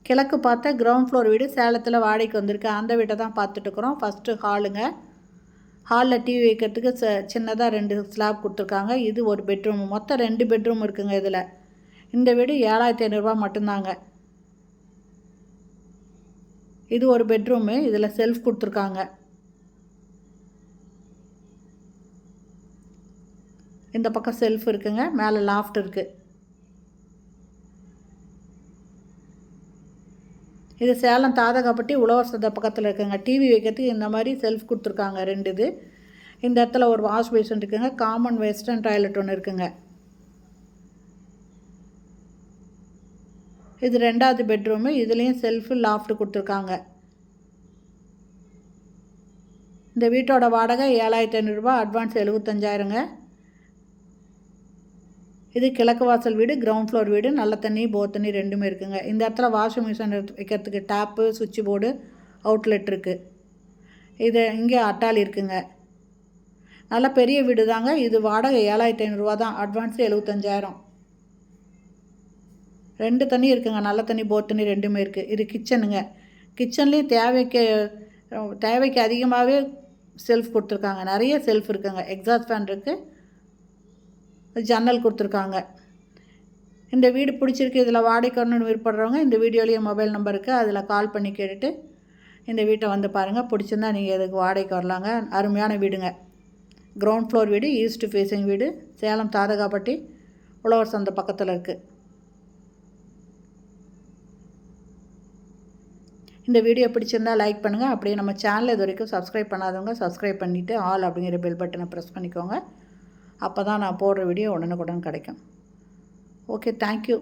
கிழக்கு பார்த்த ground floor வீடு சேலத்தில் வாடகைக்கு வந்திருக்கு. அந்த வீட்டை தான் பார்த்துட்டுருக்குறோம். ஃபஸ்ட்டு ஹாலுங்க. ஹாலில் டிவி வைக்கிறதுக்கு சின்னதாக 2 ஸ்லாப் கொடுத்துருக்காங்க. இது ஒரு பெட்ரூம். மொத்தம் 2 பெட்ரூம் இருக்குங்க இதில். இந்த வீடு 7500 மட்டும்தாங்க. இது ஒரு பெட்ரூமு. இதில் செல்ஃப் கொடுத்துருக்காங்க. இந்த பக்கம் செல்ஃப் இருக்குங்க. மேலே லாஃப்ட் இருக்குது. இது சேலம் தாதகாப்பட்டி உழவர் சந்தை பக்கத்தில் இருக்குங்க. டிவி வைக்கிறதுக்கு இந்த மாதிரி செல்ஃப் கொடுத்துருக்காங்க 2 இது. இந்த இடத்துல ஒரு வாஷ் பேஷன் இருக்குங்க. காமன் வெஸ்டர்ன் டாய்லெட் ஒன்று இருக்குங்க. இது 2வது பெட்ரூமு. இதுலேயும் செல்ஃபு லாஃப்ட் கொடுத்துருக்காங்க. இந்த வீட்டோட வாடகை 7500, அட்வான்ஸ் 75,000ங்க. இது கிழக்கு வாசல் வீடு, கிரவுண்ட் ஃப்ளோர் வீடு. நல்ல தண்ணி, போர் தண்ணி 2மே இருக்குங்க. இந்த இடத்துல வாஷிங் மிஷின் வைக்கிறதுக்கு டேப்பு, சுவிட்ச் போர்டு, அவுட்லெட் இருக்குது. இது இங்கே அட்டாலி இருக்குங்க. நல்ல பெரிய வீடு தாங்க. இது வாடகை 7500 தான். அட்வான்ஸு 75,000. 2 தண்ணி இருக்குங்க. நல்ல தண்ணி, போர் தண்ணி 2மே இருக்குது. இது கிச்சனுங்க. கிச்சன்லேயும் தேவைக்கு அதிகமாகவே செல்ஃப் கொடுத்துருக்காங்க. நிறைய செல்ஃப் இருக்குங்க. எக்ஸாஸ்ட் ஃபேன் இருக்குது. ஜன்னல் கொடுத்துருக்காங்க. இந்த வீடு பிடிச்சிருக்கு, இதில் வாடகைக்கு வரணும்னு விருப்பப்படுறவங்க இந்த வீடியோலேயே மொபைல் நம்பர் இருக்குது. அதில் கால் பண்ணி கேட்டுட்டு இந்த வீட்டை வந்து பாருங்கள். பிடிச்சிருந்தா நீங்கள் இதுக்கு வாடகைக்கு வரலாங்க. அருமையான வீடுங்க. கிரவுண்ட் ஃப்ளோர் வீடு, ஈஸ்ட் ஃபேஸிங் வீடு, சேலம் தாதகாப்பட்டி உழவர் சந்தை பக்கத்தில் இருக்குது. இந்த வீடியோ பிடிச்சிருந்தால் லைக் பண்ணுங்கள். அப்படியே நம்ம சேனல் இது வரைக்கும் சப்ஸ்கிரைப் பண்ணாதவங்க சப்ஸ்கிரைப் பண்ணிவிட்டு ஆல் அப்படிங்கிற பெல் பட்டனை ப்ரெஸ் பண்ணிக்கோங்க. அப்போ தான் நான் போடுற வீடியோ உடனுக்குடன் கிடைக்கும். Okay, thank you.